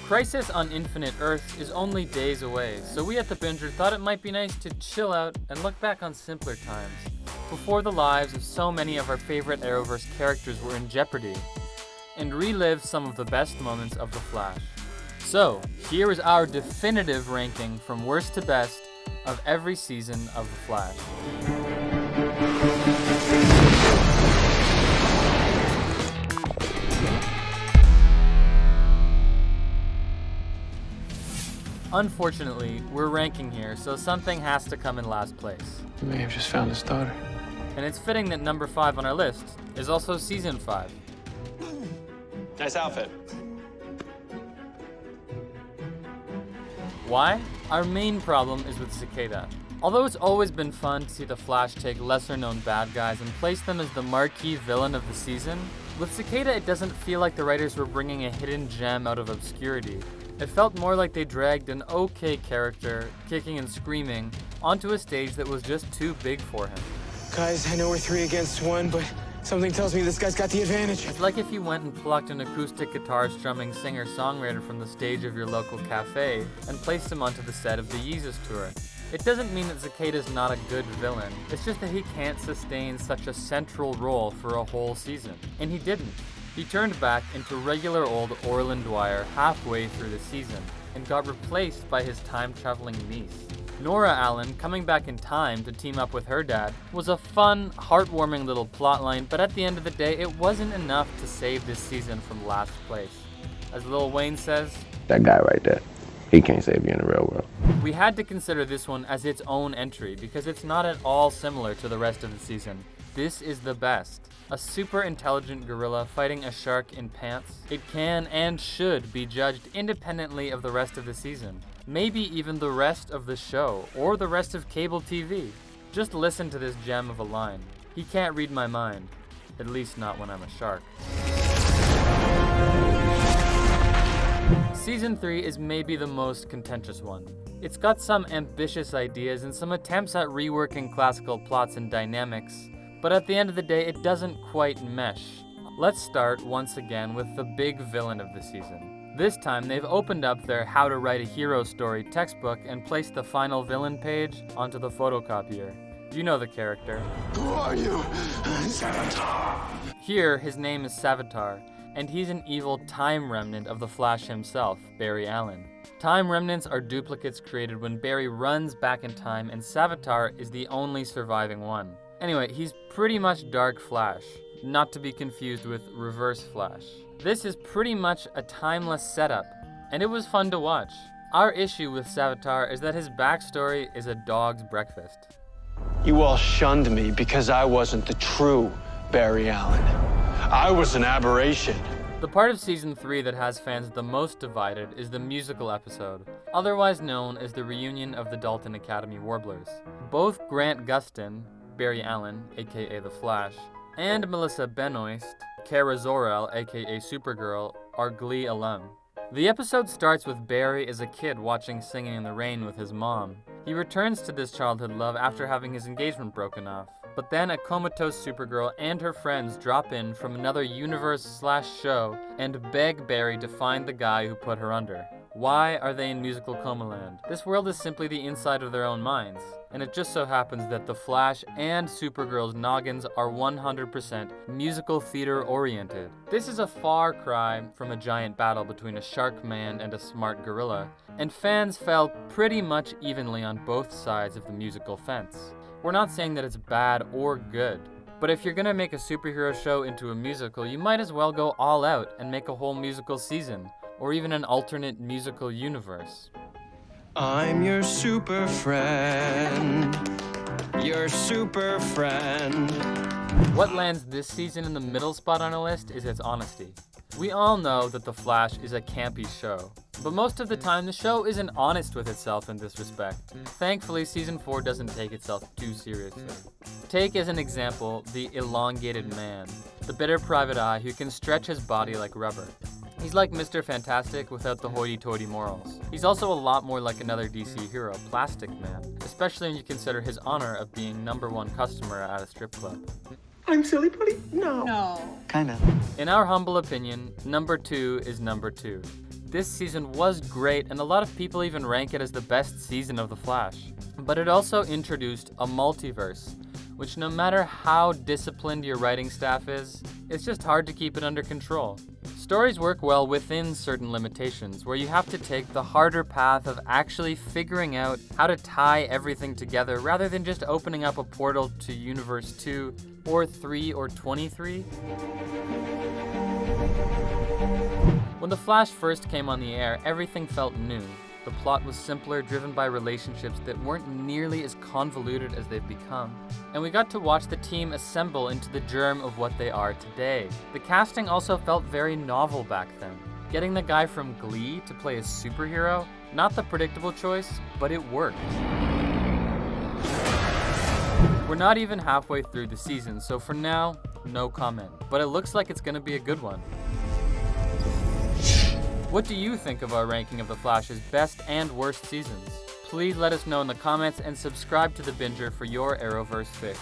Crisis on Infinite Earths is only days away, so we at The Binger thought it might be nice to chill out and look back on simpler times, before the lives of so many of our favorite Arrowverse characters were in jeopardy, and relive some of the best moments of The Flash. So, here is our definitive ranking from worst to best of every season of The Flash. Unfortunately, we're ranking here, so something has to come in last place. You may have just found his daughter. And it's fitting that number 5 on our list is also season 5. Nice outfit. Why? Our main problem is with Cicada. Although it's always been fun to see the Flash take lesser-known bad guys and place them as the marquee villain of the season, with Cicada it doesn't feel like the writers were bringing a hidden gem out of obscurity. It felt more like they dragged an okay character, kicking and screaming, onto a stage that was just too big for him. Guys, I know we're 3 against 1, but something tells me this guy's got the advantage. It's like if you went and plucked an acoustic guitar strumming singer-songwriter from the stage of your local cafe and placed him onto the set of the Yeezus tour. It doesn't mean that Cicada's not a good villain, it's just that he can't sustain such a central role for a whole season. And he didn't. He turned back into regular old Orland Dwyer halfway through the season, and got replaced by his time-traveling niece. Nora Allen, coming back in time to team up with her dad, was a fun, heartwarming little plotline, but at the end of the day, it wasn't enough to save this season from last place. As Lil Wayne says, that guy right there, he can't save you in the real world. We had to consider this one as its own entry because it's not at all similar to the rest of the season. This is the best. A super intelligent gorilla fighting a shark in pants. It can and should be judged independently of the rest of the season. Maybe even the rest of the show, or the rest of cable TV. Just listen to this gem of a line. He can't read my mind. At least not when I'm a shark. Season 3 is maybe the most contentious one. It's got some ambitious ideas and some attempts at reworking classical plots and dynamics, but at the end of the day, it doesn't quite mesh. Let's start once again with the big villain of the season. This time, they've opened up their How to Write a Hero Story textbook and placed the final villain page onto the photocopier. You know the character. Who are you? Savitar. Here, his name is Savitar, and he's an evil time remnant of the Flash himself, Barry Allen. Time remnants are duplicates created when Barry runs back in time, and Savitar is the only surviving one. Anyway, he's pretty much Dark Flash, not to be confused with Reverse Flash. This is pretty much a timeless setup, and it was fun to watch. Our issue with Savitar is that his backstory is a dog's breakfast. You all shunned me because I wasn't the true Barry Allen. I was an aberration. The part of Season 3 that has fans the most divided is the musical episode, otherwise known as the reunion of the Dalton Academy Warblers. Both Grant Gustin, Barry Allen, aka The Flash, and Melissa Benoist, Kara Zor-El, aka Supergirl, are Glee alum. The episode starts with Barry as a kid watching Singing in the Rain with his mom. He returns to this childhood love after having his engagement broken off. But then a comatose Supergirl and her friends drop in from another universe/show and beg Barry to find the guy who put her under. Why are they in musical coma land? This world is simply the inside of their own minds. And it just so happens that The Flash and Supergirl's noggins are 100% musical theater oriented. This is a far cry from a giant battle between a shark man and a smart gorilla, and fans fell pretty much evenly on both sides of the musical fence. We're not saying that it's bad or good, but if you're gonna make a superhero show into a musical, you might as well go all out and make a whole musical season, or even an alternate musical universe. I'm your super friend. Your super friend. What lands this season in the middle spot on a list is its honesty. We all know that The Flash is a campy show, but most of the time the show isn't honest with itself in this respect. Thankfully, Season 4 doesn't take itself too seriously. Take as an example the elongated man, the bitter private eye who can stretch his body like rubber. He's like Mr. Fantastic without the hoity-toity morals. He's also a lot more like another DC hero, Plastic Man, especially when you consider his honor of being #1 customer at a strip club. I'm silly putty? No. No. Kinda. In our humble opinion, number 2 is number 2. This season was great, and a lot of people even rank it as the best season of The Flash. But it also introduced a multiverse, which no matter how disciplined your writing staff is, it's just hard to keep it under control. Stories work well within certain limitations, where you have to take the harder path of actually figuring out how to tie everything together rather than just opening up a portal to Universe 2 or 3 or 23. When The Flash first came on the air, everything felt new. The plot was simpler, driven by relationships that weren't nearly as convoluted as they've become. And we got to watch the team assemble into the germ of what they are today. The casting also felt very novel back then. Getting the guy from Glee to play a superhero, not the predictable choice, but it worked. We're not even halfway through the season, so for now, no comment. But it looks like it's gonna be a good one. What do you think of our ranking of The Flash's best and worst seasons? Please let us know in the comments and subscribe to The Binger for your Arrowverse fix.